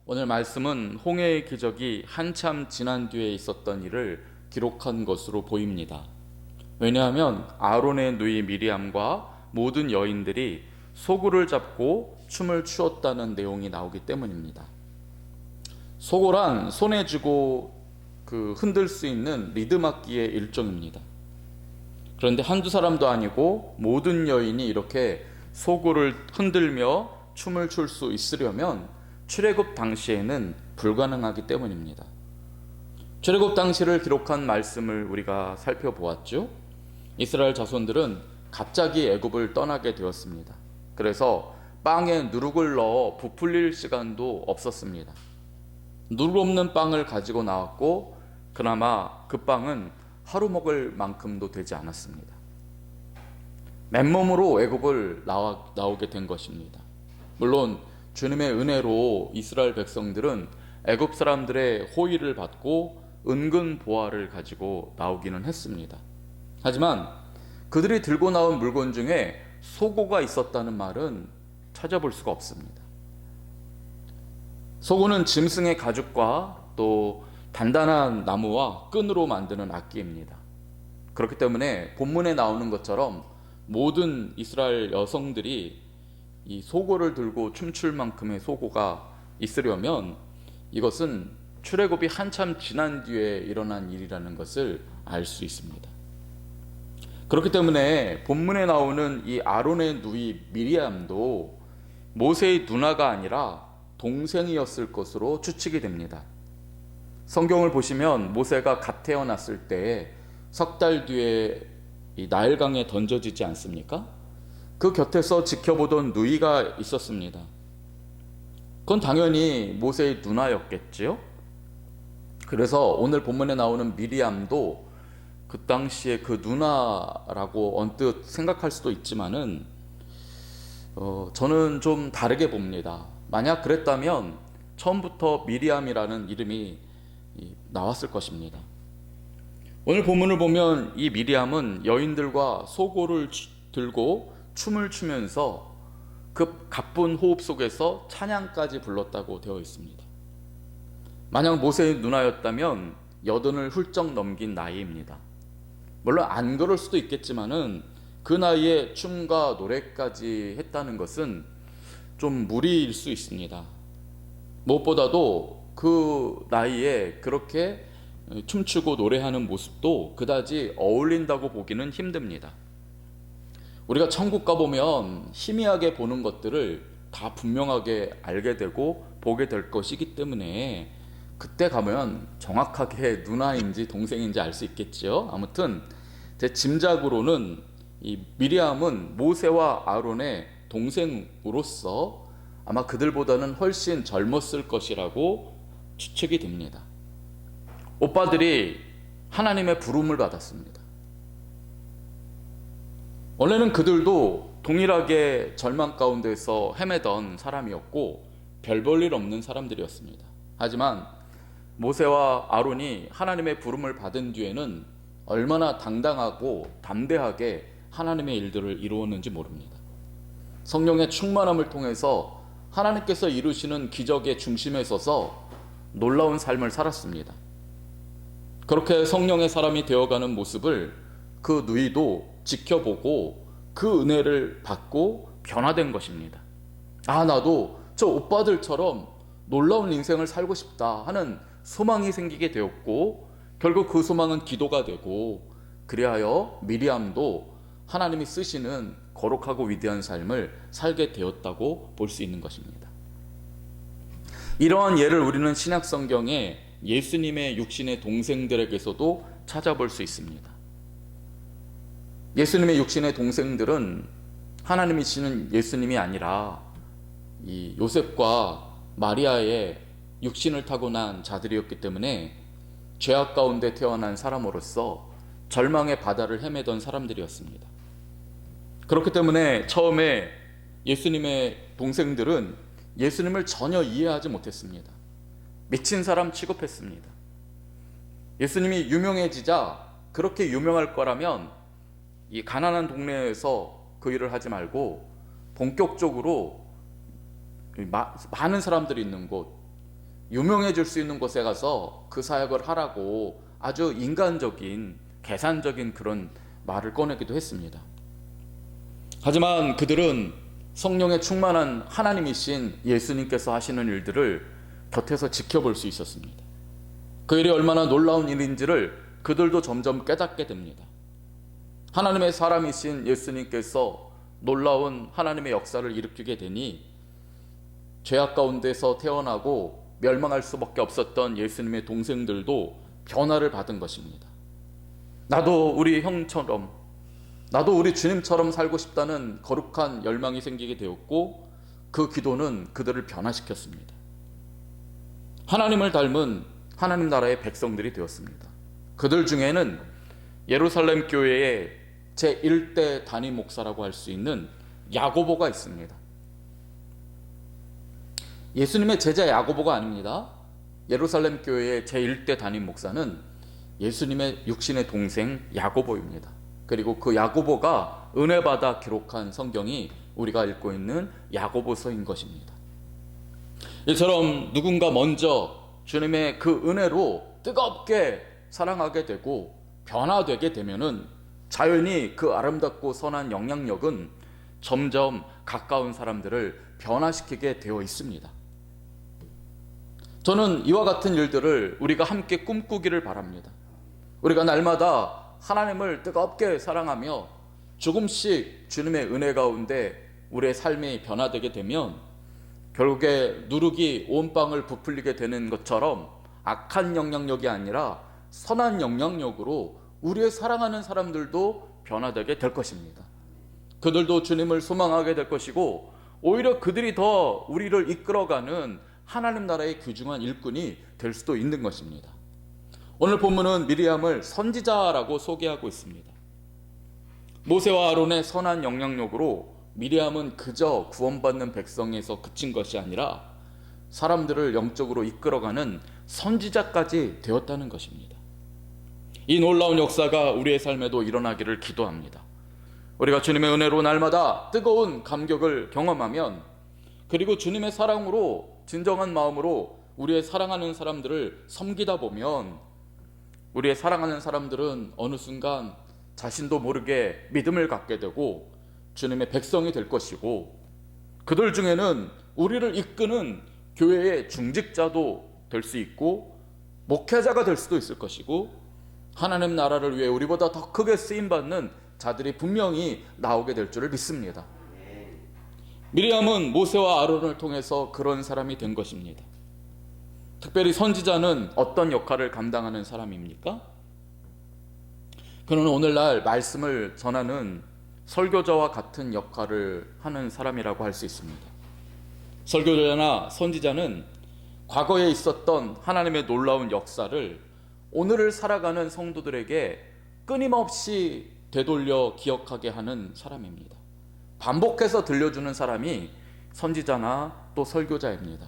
오늘 말씀은 홍해의 기적이 한참 지난 뒤에 있었던 일을 기록한 것으로 보입니다. 왜냐하면 아론의 누이 미리암과 모든 여인들이 소굴을 잡고 춤을 추었다는 내용이 나오기 때문입니다. 소고란 손에 쥐고 흔들 수 있는 리듬 악기의 일종입니다. 그런데 한두 사람도 아니고 모든 여인이 이렇게 소고를 흔들며 춤을 출 수 있으려면 출애굽 당시에는 불가능하기 때문입니다. 출애굽 당시를 기록한 말씀을 우리가 살펴보았죠. 이스라엘 자손들은 갑자기 애굽을 떠나게 되었습니다. 그래서 빵에 누룩을 넣어 부풀릴 시간도 없었습니다. 누룩 없는 빵을 가지고 나왔고 그나마 그 빵은 하루 먹을 만큼도 되지 않았습니다. 맨몸으로 애굽을 나오게 된 것입니다. 물론 주님의 은혜로 이스라엘 백성들은 애굽 사람들의 호의를 받고 은근 보화를 가지고 나오기는 했습니다. 하지만 그들이 들고 나온 물건 중에 소고가 있었다는 말은 찾아볼 수가 없습니다. 소고는 짐승의 가죽과 또 단단한 나무와 끈으로 만드는 악기입니다. 그렇기 때문에 본문에 나오는 것처럼 모든 이스라엘 여성들이 이 소고를 들고 춤출 만큼의 소고가 있으려면 이것은 출애굽이 한참 지난 뒤에 일어난 일이라는 것을 알 수 있습니다. 그렇기 때문에 본문에 나오는 이 아론의 누이 미리암도 모세의 누나가 아니라 동생이었을 것으로 추측이 됩니다. 성경을 보시면 모세가 갓 태어났을 때 석 달 뒤에 이 나일강에 던져지지 않습니까? 그 곁에서 지켜보던 누이가 있었습니다. 그건 당연히 모세의 누나였겠지요. 그래서 오늘 본문에 나오는 미리암도 그 당시에 그 누나라고 언뜻 생각할 수도 있지만은 저는 좀 다르게 봅니다. 만약 그랬다면 처음부터 미리암이라는 이름이 나왔을 것입니다. 오늘 본문을 보면 이 미리암은 여인들과 소고를 들고 춤을 추면서 그 가쁜 호흡 속에서 찬양까지 불렀다고 되어 있습니다. 만약 모세의 누나였다면 80을 훌쩍 넘긴 나이입니다. 물론 안 그럴 수도 있겠지만은 그 나이에 춤과 노래까지 했다는 것은 좀 무리일 수 있습니다. 무엇보다도 그 나이에 그렇게 춤추고 노래하는 모습도 그다지 어울린다고 보기는 힘듭니다. 우리가 천국 가보면 희미하게 보는 것들을 다 분명하게 알게 되고 보게 될 것이기 때문에 그때 가면 정확하게 누나인지 동생인지 알 수 있겠지요. 아무튼 제 짐작으로는 이 미리암은 모세와 아론의 동생으로서 아마 그들보다는 훨씬 젊었을 것이라고 추측이 됩니다. 오빠들이 하나님의 부름을 받았습니다. 원래는 그들도 동일하게 절망 가운데서 헤매던 사람이었고 별 볼 일 없는 사람들이었습니다. 하지만 모세와 아론이 하나님의 부름을 받은 뒤에는 얼마나 당당하고 담대하게 하나님의 일들을 이루었는지 모릅니다. 성령의 충만함을 통해서 하나님께서 이루시는 기적의 중심에 서서 놀라운 삶을 살았습니다. 그렇게 성령의 사람이 되어가는 모습을 그 누이도 지켜보고 그 은혜를 받고 변화된 것입니다. 나도 저 오빠들처럼 놀라운 인생을 살고 싶다 하는 소망이 생기게 되었고 결국 그 소망은 기도가 되고 그리하여 미리암도 하나님이 쓰시는 거룩하고 위대한 삶을 살게 되었다고 볼 수 있는 것입니다. 이러한 예를 우리는 신약 성경에 예수님의 육신의 동생들에게서도 찾아볼 수 있습니다. 예수님의 육신의 동생들은 하나님이시는 예수님이 아니라 이 요셉과 마리아의 육신을 타고난 자들이었기 때문에 죄악 가운데 태어난 사람으로서 절망의 바다를 헤매던 사람들이었습니다. 그렇기 때문에 처음에 예수님의 동생들은 예수님을 전혀 이해하지 못했습니다. 미친 사람 취급했습니다. 예수님이 유명해지자 그렇게 유명할 거라면 이 가난한 동네에서 그 일을 하지 말고 본격적으로 많은 사람들이 있는 곳, 유명해질 수 있는 곳에 가서 그 사역을 하라고 아주 인간적인, 계산적인 그런 말을 꺼내기도 했습니다. 하지만 그들은 성령에 충만한 하나님이신 예수님께서 하시는 일들을 곁에서 지켜볼 수 있었습니다. 그 일이 얼마나 놀라운 일인지를 그들도 점점 깨닫게 됩니다. 하나님의 사람이신 예수님께서 놀라운 하나님의 역사를 일으키게 되니 죄악 가운데서 태어나고 멸망할 수밖에 없었던 예수님의 동생들도 변화를 받은 것입니다. 나도 우리 형처럼, 나도 우리 주님처럼 살고 싶다는 거룩한 열망이 생기게 되었고, 그 기도는 그들을 변화시켰습니다. 하나님을 닮은 하나님 나라의 백성들이 되었습니다. 그들 중에는 예루살렘 교회의 제1대 담임 목사라고 할 수 있는 야고보가 있습니다. 예수님의 제자 야고보가 아닙니다. 예루살렘 교회의 제1대 담임 목사는 예수님의 육신의 동생 야고보입니다. 그리고 그 야고보가 은혜 받아 기록한 성경이 우리가 읽고 있는 야고보서인 것입니다. 이처럼 누군가 먼저 주님의 그 은혜로 뜨겁게 사랑하게 되고 변화되게 되면은 자연히 그 아름답고 선한 영향력은 점점 가까운 사람들을 변화시키게 되어 있습니다. 저는 이와 같은 일들을 우리가 함께 꿈꾸기를 바랍니다. 우리가 날마다 하나님을 뜨겁게 사랑하며 조금씩 주님의 은혜 가운데 우리의 삶이 변화되게 되면 결국에 누룩이 온 빵을 부풀리게 되는 것처럼 악한 영향력이 아니라 선한 영향력으로 우리의 사랑하는 사람들도 변화되게 될 것입니다. 그들도 주님을 소망하게 될 것이고, 오히려 그들이 더 우리를 이끌어가는 하나님 나라의 귀중한 일꾼이 될 수도 있는 것입니다. 오늘 본문은 미리암을 선지자라고 소개하고 있습니다. 모세와 아론의 선한 영향력으로 미리암은 그저 구원받는 백성에서 그친 것이 아니라 사람들을 영적으로 이끌어가는 선지자까지 되었다는 것입니다. 이 놀라운 역사가 우리의 삶에도 일어나기를 기도합니다. 우리가 주님의 은혜로 날마다 뜨거운 감격을 경험하면, 그리고 주님의 사랑으로 진정한 마음으로 우리의 사랑하는 사람들을 섬기다 보면, 우리의 사랑하는 사람들은 어느 순간 자신도 모르게 믿음을 갖게 되고 주님의 백성이 될 것이고, 그들 중에는 우리를 이끄는 교회의 중직자도 될 수 있고 목회자가 될 수도 있을 것이고, 하나님 나라를 위해 우리보다 더 크게 쓰임받는 자들이 분명히 나오게 될 줄을 믿습니다. 미리암은 모세와 아론을 통해서 그런 사람이 된 것입니다. 특별히 선지자는 어떤 역할을 감당하는 사람입니까? 그는 오늘날 말씀을 전하는 설교자와 같은 역할을 하는 사람이라고 할 수 있습니다. 설교자나 선지자는 과거에 있었던 하나님의 놀라운 역사를 오늘을 살아가는 성도들에게 끊임없이 되돌려 기억하게 하는 사람입니다. 반복해서 들려주는 사람이 선지자나 또 설교자입니다.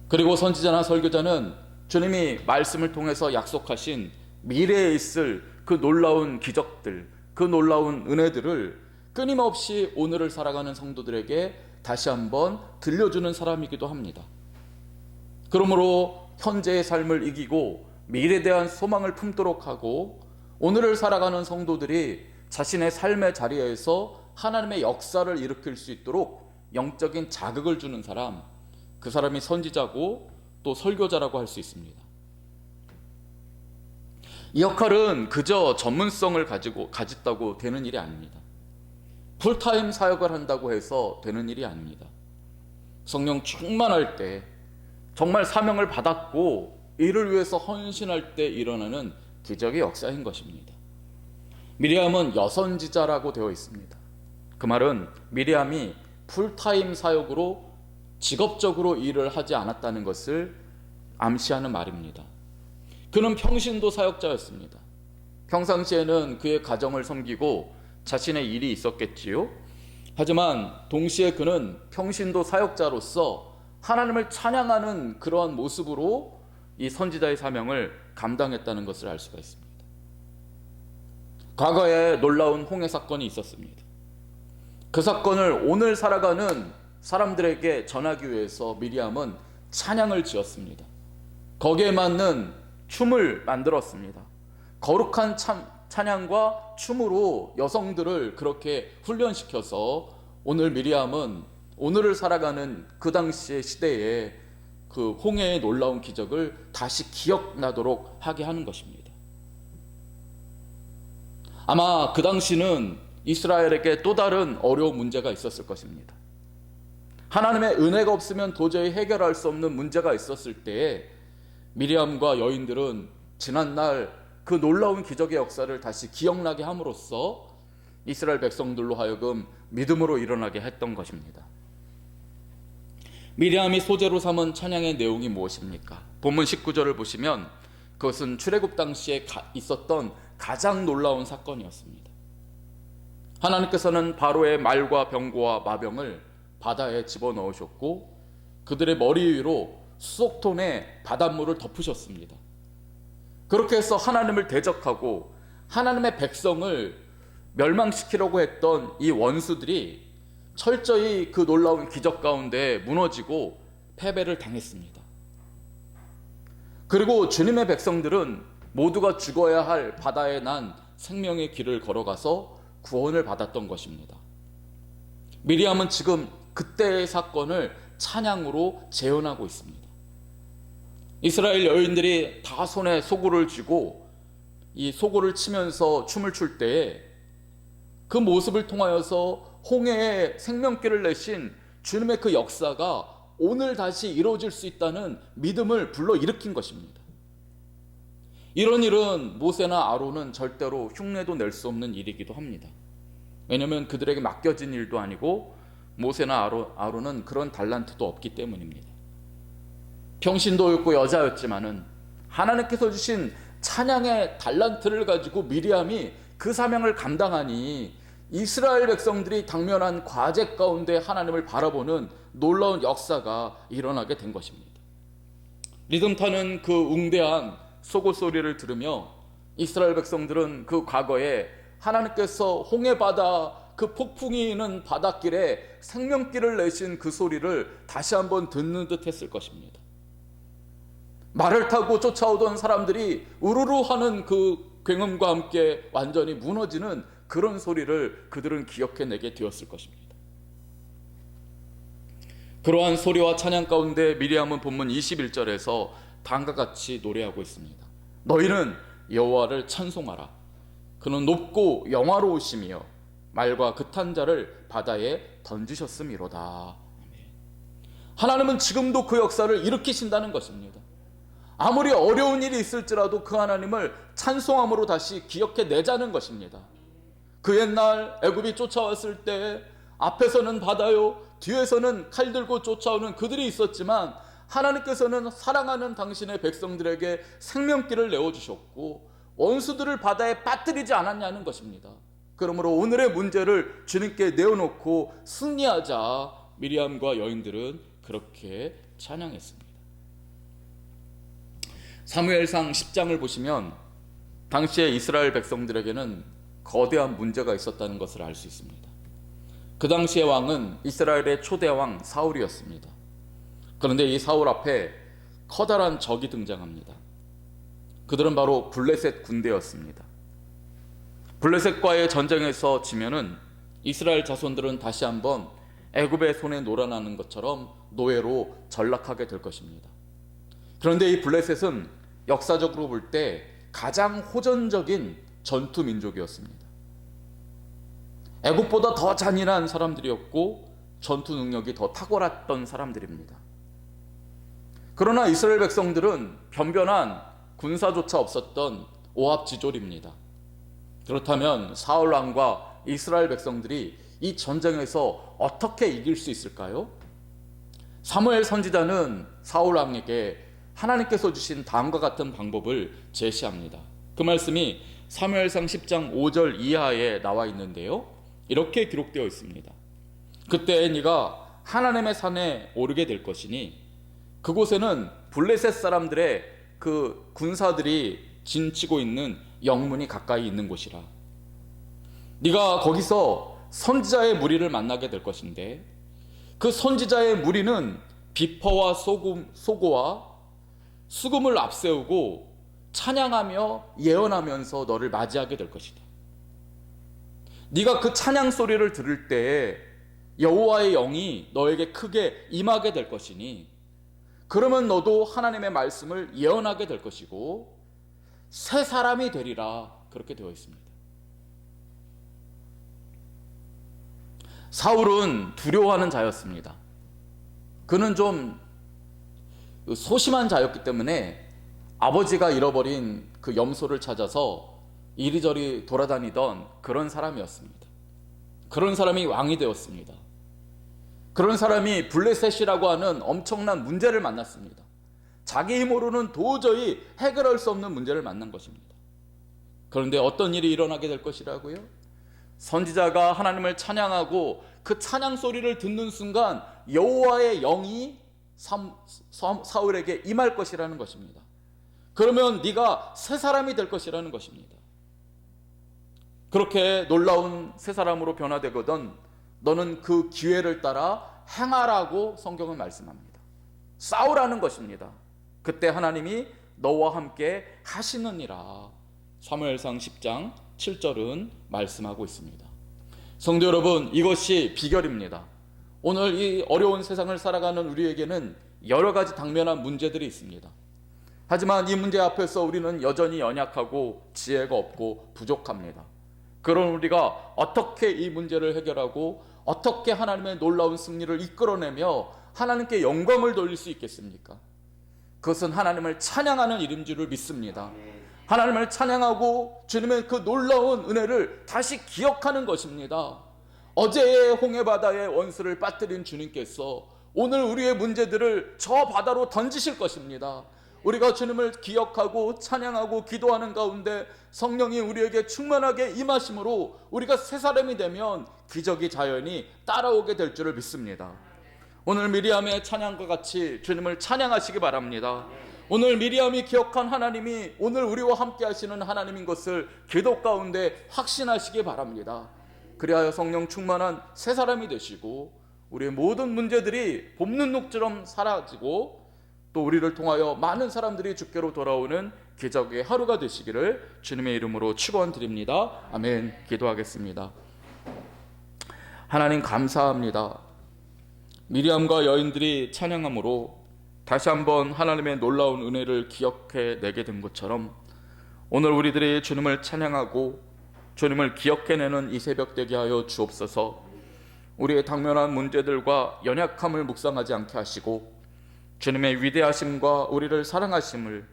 그리고 선지자나 설교자는 주님이 말씀을 통해서 약속하신 미래에 있을 그 놀라운 기적들, 그 놀라운 은혜들을 끊임없이 오늘을 살아가는 성도들에게 다시 한번 들려주는 사람이기도 합니다. 그러므로 현재의 삶을 이기고 미래에 대한 소망을 품도록 하고, 오늘을 살아가는 성도들이 자신의 삶의 자리에서 하나님의 역사를 일으킬 수 있도록 영적인 자극을 주는 사람, 그 사람이 선지자고 또 설교자라고 할 수 있습니다. 이 역할은 그저 전문성을 가졌다고 되는 일이 아닙니다. 풀타임 사역을 한다고 해서 되는 일이 아닙니다. 성령 충만할 때, 정말 사명을 받았고 이를 위해서 헌신할 때 일어나는 기적의 역사인 것입니다. 미리암은 여선지자라고 되어 있습니다. 그 말은 미리암이 풀타임 사역으로 직업적으로 일을 하지 않았다는 것을 암시하는 말입니다. 그는 평신도 사역자였습니다. 평상시에는 그의 가정을 섬기고 자신의 일이 있었겠지요. 하지만 동시에 그는 평신도 사역자로서 하나님을 찬양하는 그러한 모습으로 이 선지자의 사명을 감당했다는 것을 알 수가 있습니다. 과거에 놀라운 홍해 사건이 있었습니다. 그 사건을 오늘 살아가는 사람들에게 전하기 위해서 미리암은 찬양을 지었습니다. 거기에 맞는 춤을 만들었습니다. 거룩한 찬양과 춤으로 여성들을 그렇게 훈련시켜서 오늘 미리암은 오늘을 살아가는 그 당시의 시대에 그 홍해의 놀라운 기적을 다시 기억나도록 하게 하는 것입니다. 아마 그 당시는 이스라엘에게 또 다른 어려운 문제가 있었을 것입니다. 하나님의 은혜가 없으면 도저히 해결할 수 없는 문제가 있었을 때에 미리암과 여인들은 지난날 그 놀라운 기적의 역사를 다시 기억나게 함으로써 이스라엘 백성들로 하여금 믿음으로 일어나게 했던 것입니다. 미리암이 소재로 삼은 찬양의 내용이 무엇입니까? 본문 19절을 보시면 그것은 출애굽 당시에 있었던 가장 놀라운 사건이었습니다. 하나님께서는 바로의 말과 병거와 마병을 바다에 집어넣으셨고 그들의 머리 위로 수송톤에 바닷물을 덮으셨습니다. 그렇게 해서 하나님을 대적하고 하나님의 백성을 멸망시키려고 했던 이 원수들이 철저히 그 놀라운 기적 가운데 무너지고 패배를 당했습니다. 그리고 주님의 백성들은 모두가 죽어야 할 바다에 난 생명의 길을 걸어가서 구원을 받았던 것입니다. 미리암은 지금 그때의 사건을 찬양으로 재현하고 있습니다. 이스라엘 여인들이 다 손에 소구를 쥐고 이 소구를 치면서 춤을 출 때에 그 모습을 통하여서 홍해에 생명길을 내신 주님의 그 역사가 오늘 다시 이루어질 수 있다는 믿음을 불러일으킨 것입니다. 이런 일은 모세나 아론은 절대로 흉내도 낼 수 없는 일이기도 합니다. 왜냐하면 그들에게 맡겨진 일도 아니고 모세나 아론은 그런 달란트도 없기 때문입니다. 평신도였고 여자였지만은 하나님께서 주신 찬양의 달란트를 가지고 미리암이 그 사명을 감당하니 이스라엘 백성들이 당면한 과제 가운데 하나님을 바라보는 놀라운 역사가 일어나게 된 것입니다. 리듬 타는 그 웅대한 소고 소리를 들으며 이스라엘 백성들은 그 과거에 하나님께서 홍해바다 그 폭풍이 있는 바닷길에 생명길을 내신 그 소리를 다시 한번 듣는 듯 했을 것입니다. 말을 타고 쫓아오던 사람들이 우르르 하는 그 굉음과 함께 완전히 무너지는 그런 소리를 그들은 기억해내게 되었을 것입니다. 그러한 소리와 찬양 가운데 미리암은 본문 21절에서 다음과 같이 노래하고 있습니다. 너희는 여호와를 찬송하라. 그는 높고 영화로우시며 말과 그탄 자를 바다에 던지셨음이로다. 하나님은 지금도 그 역사를 일으키신다는 것입니다. 아무리 어려운 일이 있을지라도 그 하나님을 찬송함으로 다시 기억해내자는 것입니다. 그 옛날 애굽이 쫓아왔을 때 앞에서는 바다요 뒤에서는 칼 들고 쫓아오는 그들이 있었지만 하나님께서는 사랑하는 당신의 백성들에게 생명길을 내어주셨고 원수들을 바다에 빠뜨리지 않았냐는 것입니다. 그러므로 오늘의 문제를 주님께 내어놓고 승리하자 미리암과 여인들은 그렇게 찬양했습니다. 사무엘상 10장을 보시면 당시에 이스라엘 백성들에게는 거대한 문제가 있었다는 것을 알 수 있습니다. 그 당시의 왕은 이스라엘의 초대 왕 사울이었습니다. 그런데 이 사울 앞에 커다란 적이 등장합니다. 그들은 바로 블레셋 군대였습니다. 블레셋과의 전쟁에서 지면은 이스라엘 자손들은 다시 한번 애굽의 손에 놀아나는 것처럼 노예로 전락하게 될 것입니다. 그런데 이 블레셋은 역사적으로 볼 때 가장 호전적인 전투 민족이었습니다. 애굽보다 더 잔인한 사람들이었고 전투 능력이 더 탁월했던 사람들입니다. 그러나 이스라엘 백성들은 변변한 군사조차 없었던 오합지졸입니다. 그렇다면 사울 왕과 이스라엘 백성들이 이 전쟁에서 어떻게 이길 수 있을까요? 사무엘 선지자는 사울 왕에게 하나님께서 주신 다음과 같은 방법을 제시합니다. 그 말씀이 사무엘상 10장 5절 이하에 나와 있는데요, 이렇게 기록되어 있습니다. 그때 네가 하나님의 산에 오르게 될 것이니 그곳에는 블레셋 사람들의 그 군사들이 진치고 있는 영문이 가까이 있는 곳이라. 네가 거기서 선지자의 무리를 만나게 될 것인데 그 선지자의 무리는 비퍼와 소고와 수금을 앞세우고 찬양하며 예언하면서 너를 맞이하게 될 것이다. 네가 그 찬양 소리를 들을 때에 여호와의 영이 너에게 크게 임하게 될 것이니 그러면 너도 하나님의 말씀을 예언하게 될 것이고 새 사람이 되리라, 그렇게 되어 있습니다. 사울은 두려워하는 자였습니다. 그는 좀 소심한 자였기 때문에 아버지가 잃어버린 그 염소를 찾아서 이리저리 돌아다니던 그런 사람이었습니다. 그런 사람이 왕이 되었습니다. 그런 사람이 블레셋이라고 하는 엄청난 문제를 만났습니다. 자기 힘으로는 도저히 해결할 수 없는 문제를 만난 것입니다. 그런데 어떤 일이 일어나게 될 것이라고요? 선지자가 하나님을 찬양하고 그 찬양 소리를 듣는 순간 여호와의 영이 사울에게 임할 것이라는 것입니다. 그러면 네가 새 사람이 될 것이라는 것입니다. 그렇게 놀라운 새 사람으로 변화되거든 너는 그 기회를 따라 행하라고 성경은 말씀합니다. 싸우라는 것입니다. 그때 하나님이 너와 함께 하시느니라. 사무엘상 10장 7절은 말씀하고 있습니다. 성도 여러분, 이것이 비결입니다. 오늘 이 어려운 세상을 살아가는 우리에게는 여러 가지 당면한 문제들이 있습니다. 하지만 이 문제 앞에서 우리는 여전히 연약하고 지혜가 없고 부족합니다. 그런 우리가 어떻게 이 문제를 해결하고 어떻게 하나님의 놀라운 승리를 이끌어내며 하나님께 영광을 돌릴 수 있겠습니까? 그것은 하나님을 찬양하는 일인 줄을 믿습니다. 하나님을 찬양하고 주님의 그 놀라운 은혜를 다시 기억하는 것입니다. 어제의 홍해바다의 원수를 빠뜨린 주님께서 오늘 우리의 문제들을 저 바다로 던지실 것입니다. 우리가 주님을 기억하고 찬양하고 기도하는 가운데 성령이 우리에게 충만하게 임하심으로 우리가 새 사람이 되면 기적이 자연히 따라오게 될 줄을 믿습니다. 오늘 미리암의 찬양과 같이 주님을 찬양하시기 바랍니다. 오늘 미리암이 기억한 하나님이 오늘 우리와 함께 하시는 하나님인 것을 기도 가운데 확신하시기 바랍니다. 그리하여 성령 충만한 새 사람이 되시고 우리의 모든 문제들이 봄눈 녹처럼 사라지고 또 우리를 통하여 많은 사람들이 주께로 돌아오는 기적의 하루가 되시기를 주님의 이름으로 축원드립니다. 아멘. 기도하겠습니다. 하나님 감사합니다. 미리암과 여인들이 찬양함으로 다시 한번 하나님의 놀라운 은혜를 기억해내게 된 것처럼 오늘 우리들이 주님을 찬양하고 주님을 기억해내는 이 새벽 되게 하여 주옵소서. 우리의 당면한 문제들과 연약함을 묵상하지 않게 하시고 주님의 위대하심과 우리를 사랑하심을,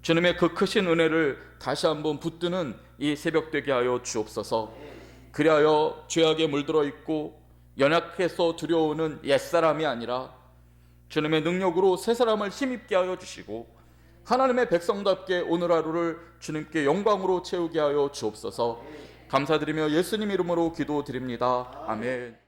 주님의 그 크신 은혜를 다시 한번 붙드는 이 새벽 되게 하여 주옵소서. 그리하여 죄악에 물들어 있고 연약해서 두려우는 옛사람이 아니라 주님의 능력으로 새 사람을 힘입게 하여 주시고 하나님의 백성답게 오늘 하루를 주님께 영광으로 채우게 하여 주옵소서. 감사드리며 예수님 이름으로 기도드립니다. 아멘.